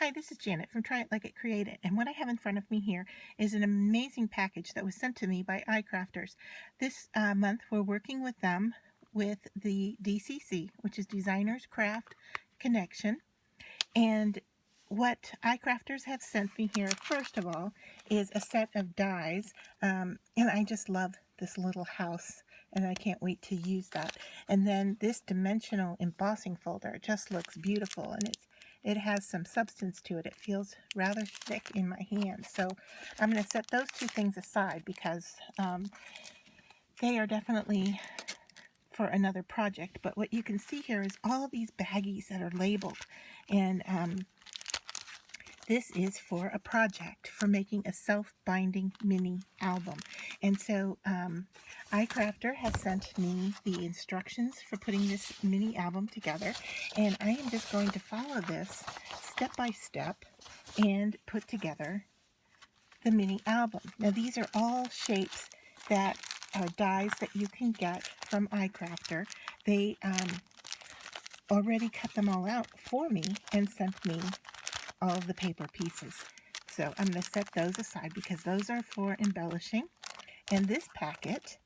Hi, this is Janet from Try It Like It Create It, and what I have in front of me here is an amazing package that was sent to me by iCrafters. This month we're working with them with the DCC, which is Designers Craft Connection, and what iCrafters have sent me here, first of all, is a set of dies, and I just love this little house, and I can't wait to use that. And then this dimensional embossing folder, it just looks beautiful, and it has some substance to it. It feels rather thick in my hand, so I'm going to set those two things aside because they are definitely for another project. But what you can see here is all of these baggies that are labeled, and this is for a project for making a self-binding mini album. And so iCrafter has sent me the instructions for putting this mini album together, and I am just going to follow this step by step and put together the mini album. Now these are all shapes that are dies that you can get from iCrafter. They already cut them all out for me and sent me all of the paper pieces. So I'm going to set those aside because those are for embellishing. And this packet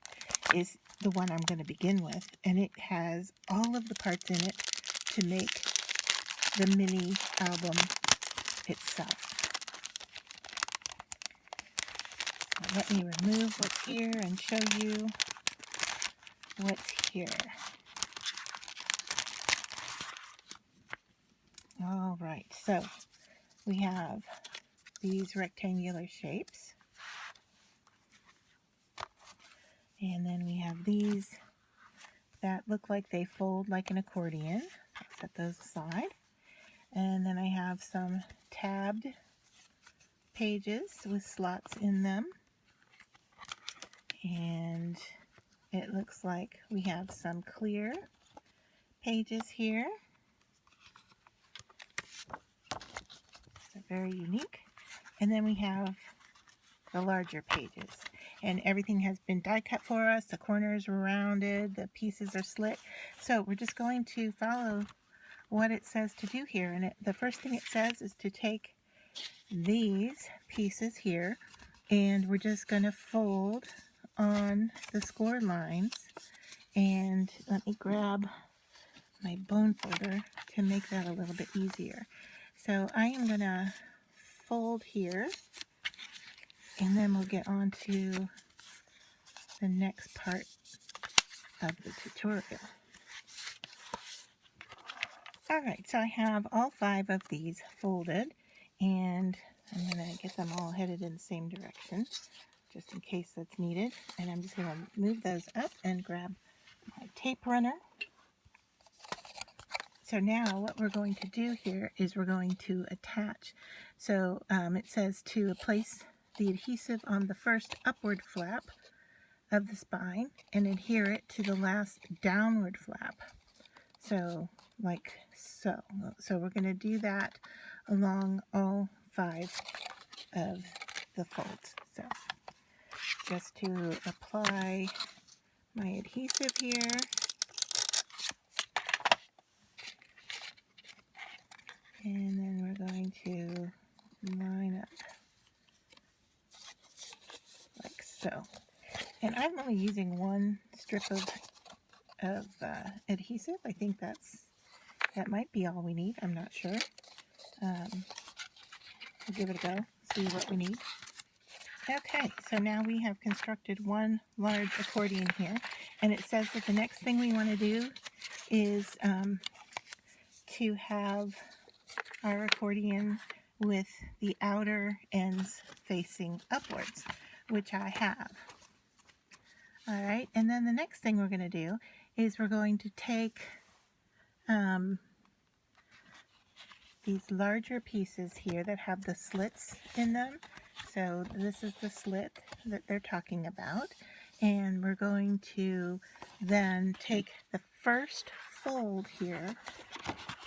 is the one I'm going to begin with, and it has all of the parts in it to make the mini album itself. So let me remove what's here and show you what's here. All right, so we have these rectangular shapes, and then we have these that look like they fold like an accordion. I'll set those aside. And then I have some tabbed pages with slots in them, and it looks like we have some clear pages here. They're very unique. And then we have the larger pages, and everything has been die cut for us. The corners are rounded, the pieces are slit. So we're just going to follow what it says to do here. And the first thing it says is to take these pieces here, and we're just going to fold on the score lines. And let me grab my bone folder to make that a little bit easier. So I am going to fold here, and then we'll get on to the next part of the tutorial. Alright, so I have all 5 of these folded, and I'm going to get them all headed in the same direction, just in case that's needed. And I'm just going to move those up and grab my tape runner. So now what we're going to do here is we're going to attach. So it says to place the adhesive on the first upward flap of the spine and adhere it to the last downward flap. So like so. So we're going to do that along all 5 of the folds. So just to apply my adhesive here. And then we're going to line up like so. And I'm only using 1 strip of adhesive. I think that might be all we need. I'm not sure. We'll give it a go, see what we need. Okay, so now we have constructed 1 large accordion here, and it says that the next thing we want to do is to have our accordion with the outer ends facing upwards, which I have. Alright, and then the next thing we're going to do is we're going to take these larger pieces here that have the slits in them. So this is the slit that they're talking about, and we're going to then take the first fold here,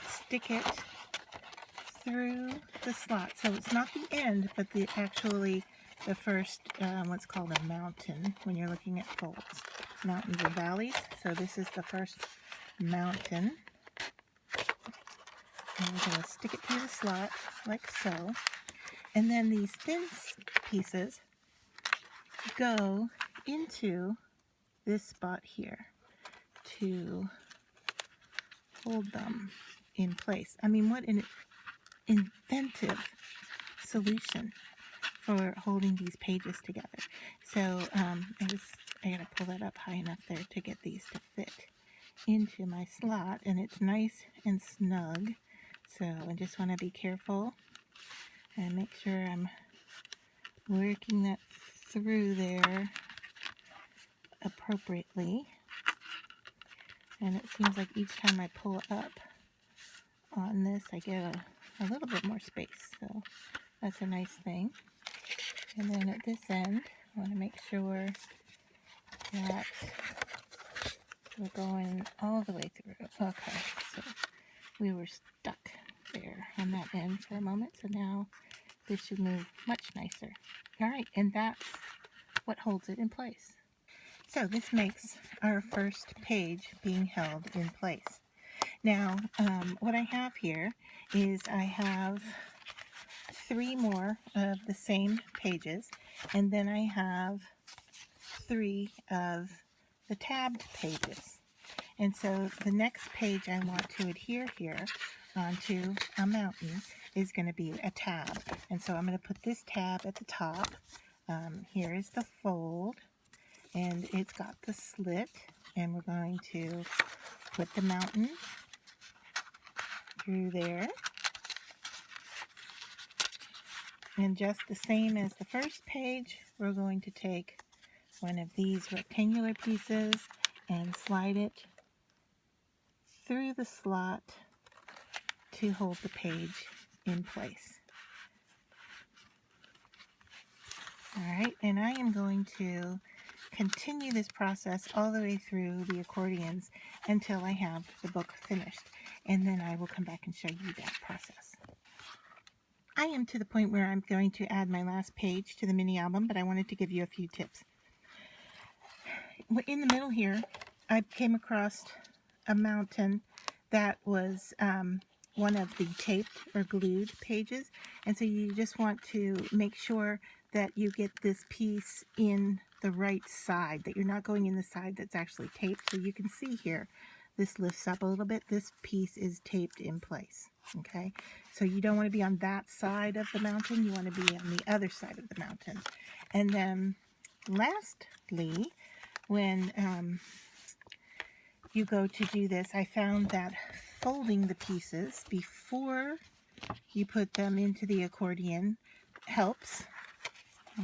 stick it through the slot. So it's not the end, but actually the first, what's called a mountain when you're looking at folds. Mountains and valleys. So this is the first mountain. And we're going to stick it through the slot like so. And then these thin pieces go into this spot here to hold them in place. I mean, what an inventive solution for holding these pages together. So I gotta pull that up high enough there to get these to fit into my slot, and it's nice and snug. So I just want to be careful and make sure I'm working that through there appropriately. And it seems like each time I pull up on this, I get a little bit more space. So that's a nice thing. And then at this end, I want to make sure that we're going all the way through. Okay, so we were stuck there on that end for a moment. So now this should move much nicer. All right, and that's what holds it in place. So this makes our first page being held in place. Now, what I have here is I have 3 more of the same pages, and then I have 3 of the tabbed pages. And so the next page I want to adhere here onto a mountain is going to be a tab. And so I'm going to put this tab at the top. Here is the fold, and it's got the slit, and we're going to put the mountain through there. And just the same as the first page, we're going to take one of these rectangular pieces and slide it through the slot to hold the page in place. All right, and I am going to continue this process all the way through the accordions until I have the book finished, and then I will come back and show you that process. I am to the point where I'm going to add my last page to the mini album, but I wanted to give you a few tips. In the middle here, I came across a mountain that was one of the taped or glued pages, and so you just want to make sure that you get this piece in the right side, that you're not going in the side that's actually taped. So you can see here, this lifts up a little bit. This piece is taped in place, okay? So you don't want to be on that side of the mountain. You want to be on the other side of the mountain. And then lastly, when you go to do this, I found that folding the pieces before you put them into the accordion helps.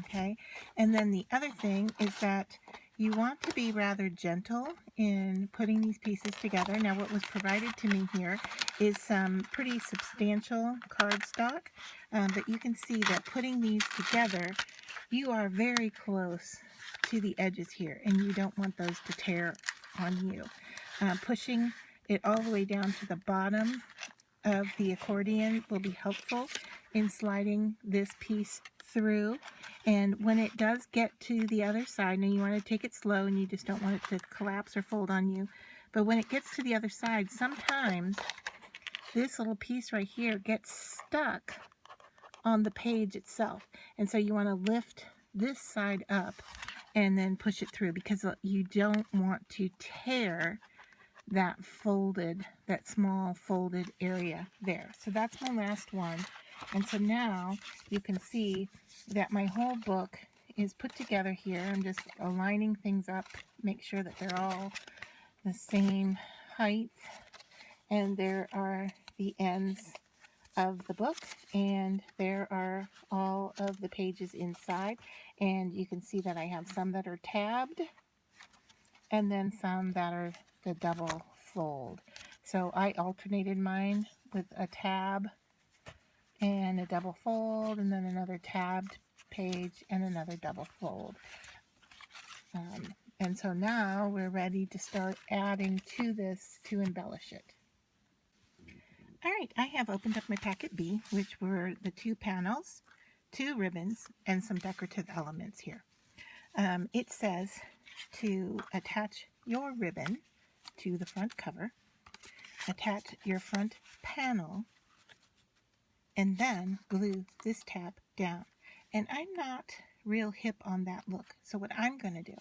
Okay, and then the other thing is that you want to be rather gentle in putting these pieces together. Now, what was provided to me here is some pretty substantial cardstock, but you can see that putting these together, you are very close to the edges here, and you don't want those to tear on you. Pushing it all the way down to the bottom of the accordion will be helpful in sliding this piece through. And when it does get to the other side, now you want to take it slow and you just don't want it to collapse or fold on you, but when it gets to the other side, sometimes this little piece right here gets stuck on the page itself, and so you want to lift this side up and then push it through, because you don't want to tear that small folded area there. So that's my last one. And so now you can see that my whole book is put together here. I'm just aligning things up, make sure that they're all the same height. And there are the ends of the book, and there are all of the pages inside. And you can see that I have some that are tabbed, and then some that are the double fold. So I alternated mine with a tab and a double fold, and then another tabbed page and another double fold. And so now we're ready to start adding to this to embellish it. All right, I have opened up my packet B, which were the 2 panels, 2 ribbons, and some decorative elements here. It says to attach your ribbon to the front cover, attach your front panel and then glue this tab down. And I'm not real hip on that look. So what I'm going to do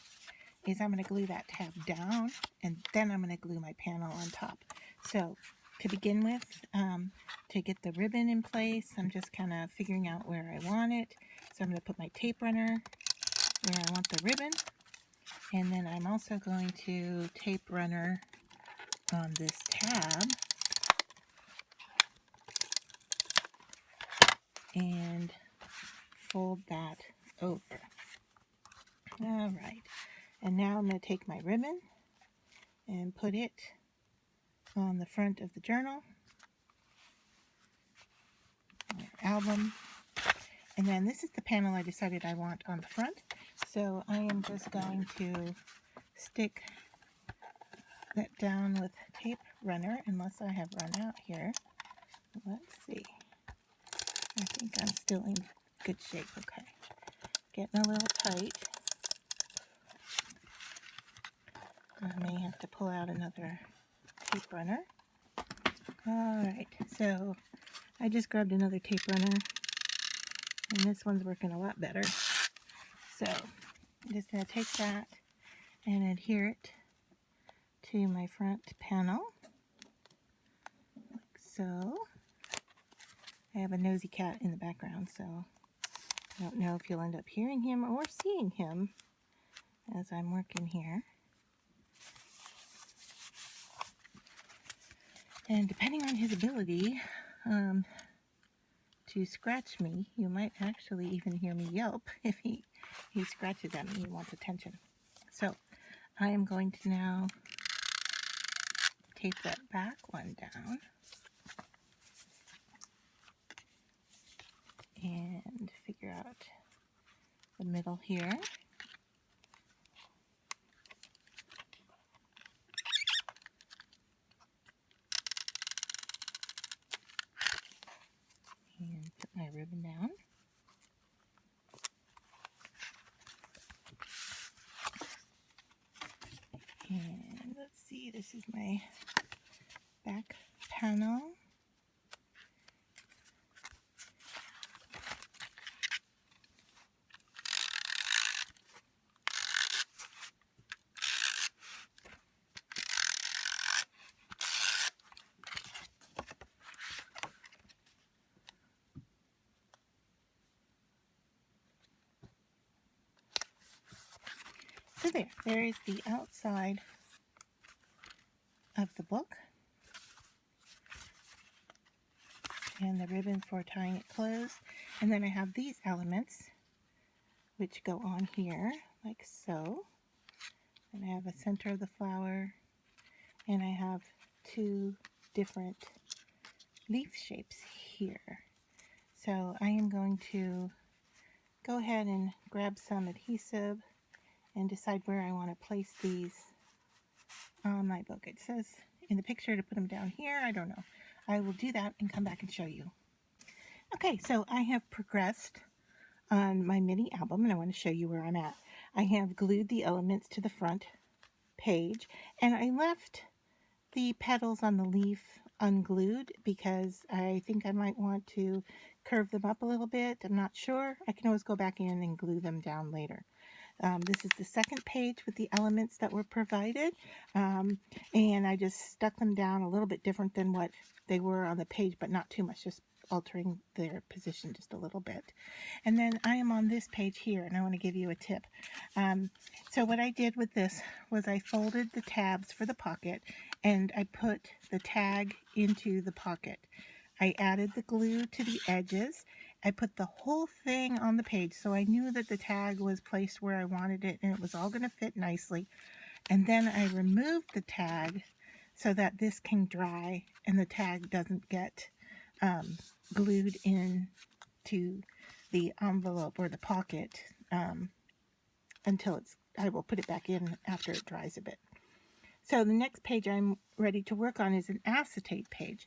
is I'm going to glue that tab down, and then I'm going to glue my panel on top. So to begin with, to get the ribbon in place, I'm just kind of figuring out where I want it. So I'm going to put my tape runner where I want the ribbon, and then I'm also going to tape runner on this tab and fold that over. All right, and now I'm going to take my ribbon and put it on the front of the journal, or album, and then this is the panel I decided I want on the front. So I am just going to stick that down with tape runner, unless I have run out here. Let's see. I think I'm still in good shape. Okay. Getting a little tight. I may have to pull out another tape runner. Alright, so I just grabbed another tape runner, and this one's working a lot better. So I'm just going to take that and adhere it to my front panel, like so. I have a nosy cat in the background, so I don't know if you'll end up hearing him or seeing him as I'm working here. And depending on his ability to scratch me, you might actually even hear me yelp if he scratches at me and wants attention. So I am going to now tape that back one down and figure out the middle here. And put my ribbon down. And let's see, this is my back panel. So there is the outside of the book, and the ribbon for tying it closed. And then I have these elements which go on here like so. And I have a center of the flower, and I have two different leaf shapes here. So I am going to go ahead and grab some adhesive and decide where I want to place these on my book. It says in the picture to put them down here. I don't know. I will do that and come back and show you. Okay, so I have progressed on my mini album, and I want to show you where I'm at. I have glued the elements to the front page, and I left the petals on the leaf unglued because I think I might want to curve them up a little bit. I'm not sure. I can always go back in and glue them down later. This is the second page with the elements that were provided, and I just stuck them down a little bit different than what they were on the page, but not too much, just altering their position just a little bit. And then I am on this page here, and I want to give you a tip. So what I did with this was I folded the tabs for the pocket, and I put the tag into the pocket. I added the glue to the edges. I put the whole thing on the page, so I knew that the tag was placed where I wanted it, and it was all going to fit nicely. And then I removed the tag so that this can dry and the tag doesn't get glued in to the envelope or the pocket until I will put it back in after it dries a bit. So the next page I'm ready to work on is an acetate page.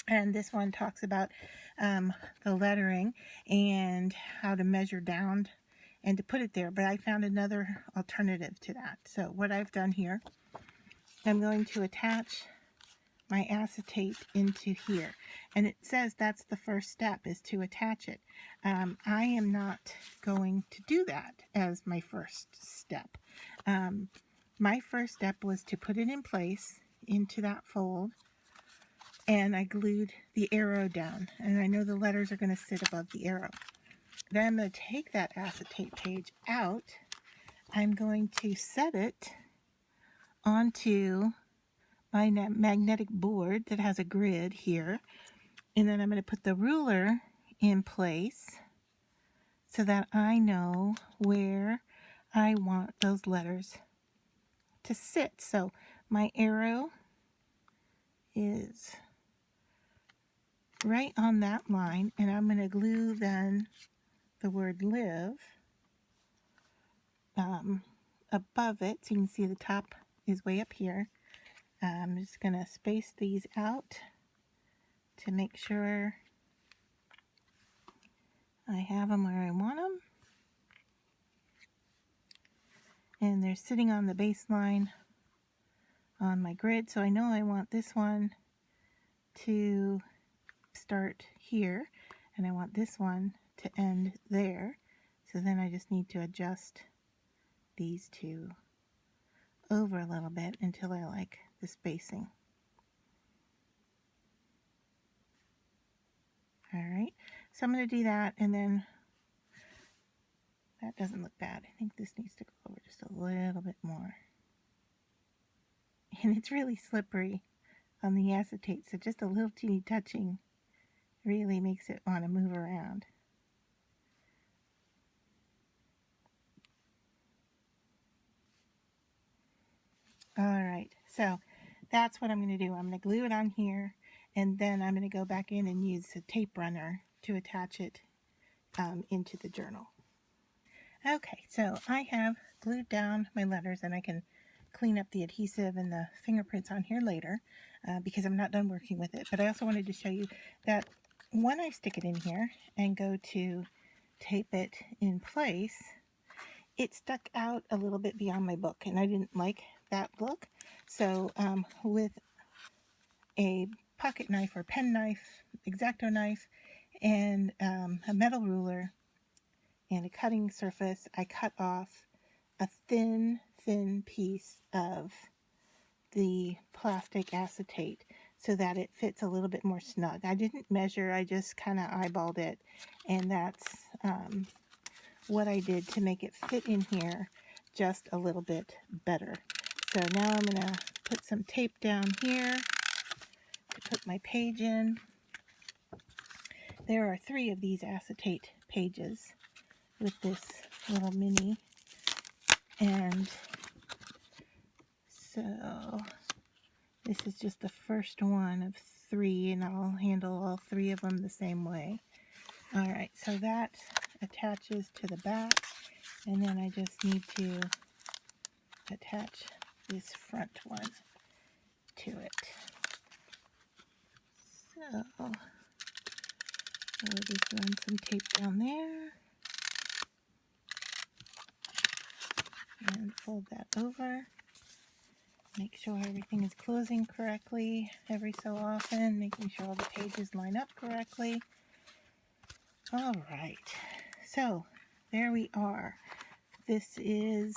And this one talks about the lettering and how to measure down and to put it there. But I found another alternative to that. So what I've done here, I'm going to attach my acetate into here. And it says that's the first step, is to attach it. I am not going to do that as my first step. My first step was to put it in place into that fold, and I glued the arrow down. And I know the letters are going to sit above the arrow. Then I'm going to take that acetate page out. I'm going to set it onto my magnetic board that has a grid here, and then I'm going to put the ruler in place so that I know where I want those letters to sit. So my arrow is right on that line, and I'm going to glue then the word live above it, so you can see the top is way up here. I'm just going to space these out to make sure I have them where I want them. And they're sitting on the baseline on my grid, so I know I want this one to start here, and I want this one to end there. So then I just need to adjust these two over a little bit until I like the spacing. Alright, so I'm going to do that, and then that doesn't look bad. I think this needs to go over just a little bit more. And it's really slippery on the acetate, so just a little teeny touching really makes it want to move around. Alright, so that's what I'm going to do. I'm going to glue it on here, and then I'm going to go back in and use the tape runner to attach it into the journal. Okay, so I have glued down my letters, and I can clean up the adhesive and the fingerprints on here later because I'm not done working with it. But I also wanted to show you that when I stick it in here and go to tape it in place, it stuck out a little bit beyond my book, and I didn't like that look. So with a pocket knife or pen knife, X-Acto knife, and a metal ruler and a cutting surface, I cut off a thin piece of the plastic acetate so that it fits a little bit more snug. I didn't measure, I just kind of eyeballed it, and that's what I did to make it fit in here just a little bit better. So now I'm going to put some tape down here to put my page in. There are 3 of these acetate pages with this little mini, and so this is just the first one of 3, and I'll handle all 3 of them the same way. Alright, so that attaches to the back, and then I just need to attach this front one to it. So I'll just run some tape down there and fold that over. Make sure everything is closing correctly every so often, making sure all the pages line up correctly. Alright, so there we are. This is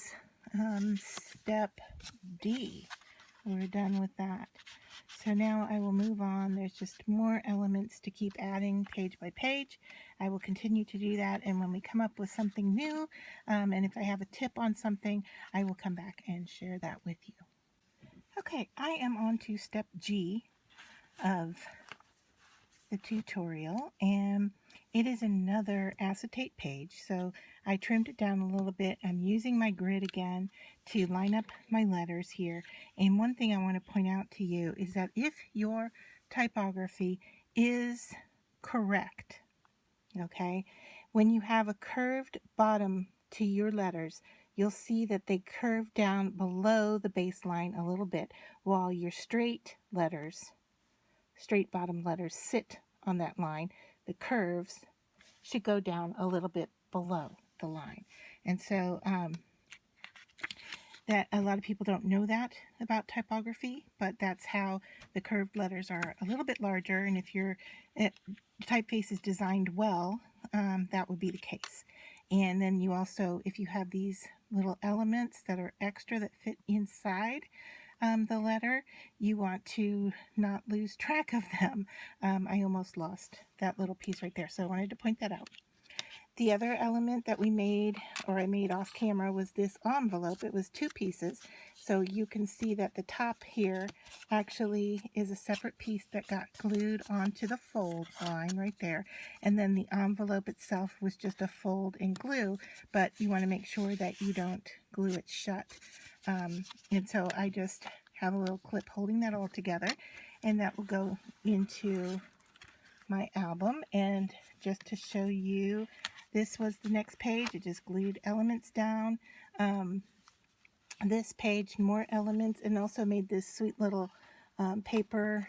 step D. We're done with that. So now I will move on. There's just more elements to keep adding page by page. I will continue to do that, and when we come up with something new, and if I have a tip on something, I will come back and share that with you. Okay, I am on to step G of the tutorial, and it is another acetate page. So I trimmed it down a little bit. I'm using my grid again to line up my letters here. And one thing I want to point out to you is that if your typography is correct, okay, when you have a curved bottom to your letters, you'll see that they curve down below the baseline a little bit, while your straight bottom letters sit on that line. The curves should go down a little bit below the line. And so that a lot of people don't know that about typography, but that's how the curved letters are a little bit larger, and if your typeface is designed well, that would be the case. And then you also, if you have these little elements that are extra that fit inside the letter, you want to not lose track of them. I almost lost that little piece right there, so I wanted to point that out. The other element that we made, or I made off camera, was this envelope. It was 2 pieces, so you can see that the top here actually is a separate piece that got glued onto the fold line right there, and then the envelope itself was just a fold and glue, but you want to make sure that you don't glue it shut. And so I just have a little clip holding that all together, and that will go into my album. And just to show you, this was the next page. It just glued elements down. This page, more elements, and also made this sweet little paper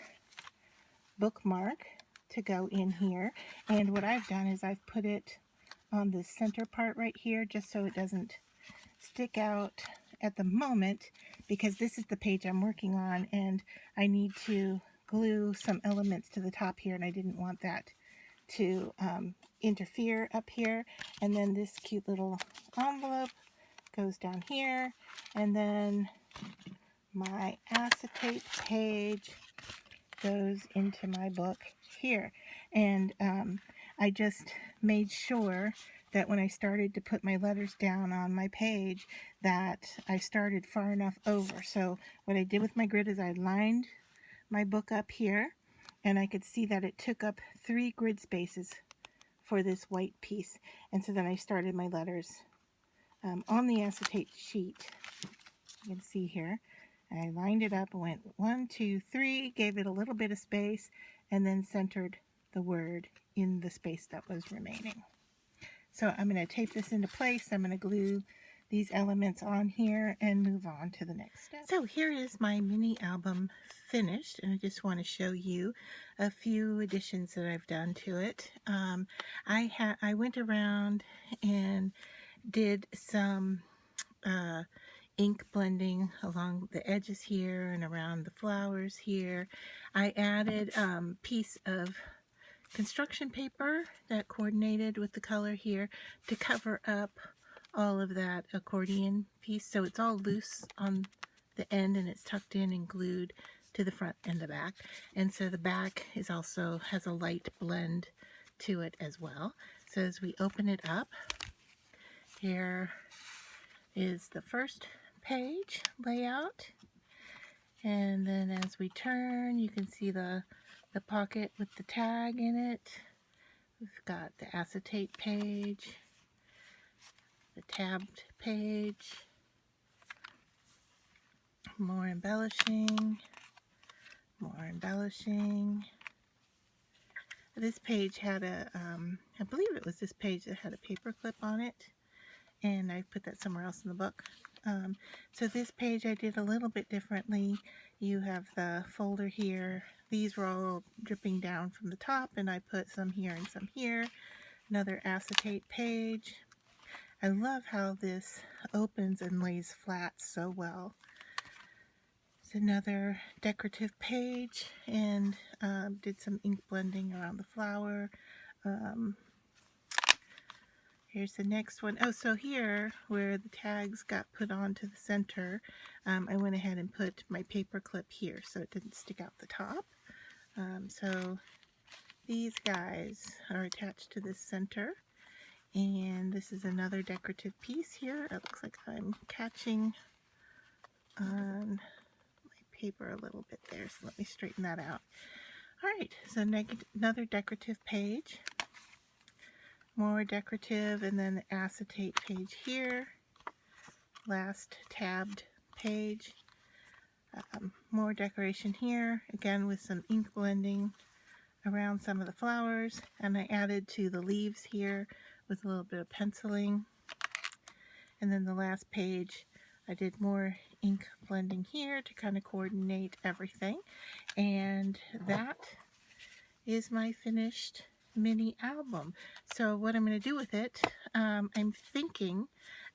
bookmark to go in here. And what I've done is I've put it on the center part right here, just so it doesn't stick out at the moment, because this is the page I'm working on, and I need to glue some elements to the top here, and I didn't want that to interfere up here. And then this cute little envelope goes down here, and then my acetate page goes into my book here. And I just made sure that when I started to put my letters down on my page, that I started far enough over. So what I did with my grid is I lined my book up here, and I could see that it took up 3 grid spaces for this white piece. And so then I started my letters on the acetate sheet. You can see here, I lined it up and went 1, 2, 3, gave it a little bit of space, and then centered the word in the space that was remaining. So I'm going to tape this into place. I'm going to glue these elements on here and move on to the next step. So here is my mini album finished, and I just want to show you a few additions that I've done to it. I went around and did some ink blending along the edges here and around the flowers here. I added a piece of construction paper that coordinated with the color here to cover up all of that accordion piece, so it's all loose on the end and it's tucked in and glued to the front and the back. And so the back is also has a light blend to it as well. So as we open it up, here is the first page layout, and then as we turn, you can see the pocket with the tag in it. We've got the acetate page, the tabbed page, more embellishing, more embellishing. This page had a, I believe it was this page that had a paper clip on it, and I put that somewhere else in the book. So this page I did a little bit differently. You have the folder here. These were all dripping down from the top, and I put some here and some here. Another acetate page. I love how this opens and lays flat so well. It's another decorative page, and did some ink blending around the flower. Here's the next one. Oh, so here, where the tags got put onto the center, I went ahead and put my paper clip here so it didn't stick out the top. So these guys are attached to this center. And this is another decorative piece here. It looks like I'm catching on my paper a little bit there, so let me straighten that out. All right, so another decorative page. More decorative, and then the acetate page here. Last tabbed page. More decoration here, again with some ink blending around some of the flowers, and I added to the leaves here with a little bit of penciling. And then the last page, I did more ink blending here to kind of coordinate everything. And that is my finished mini album. So what I'm going to do with it, I'm thinking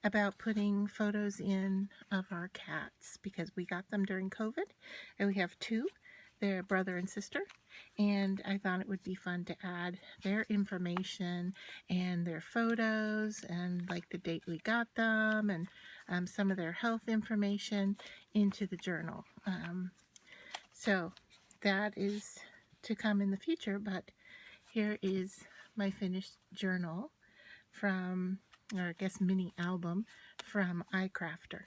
about putting photos in of our cats because we got them during COVID, and we have two. They're brother and sister, and I thought it would be fun to add their information and their photos and like the date we got them and some of their health information into the journal. So that is to come in the future, but here is my finished journal from, or I guess mini album from iCrafter.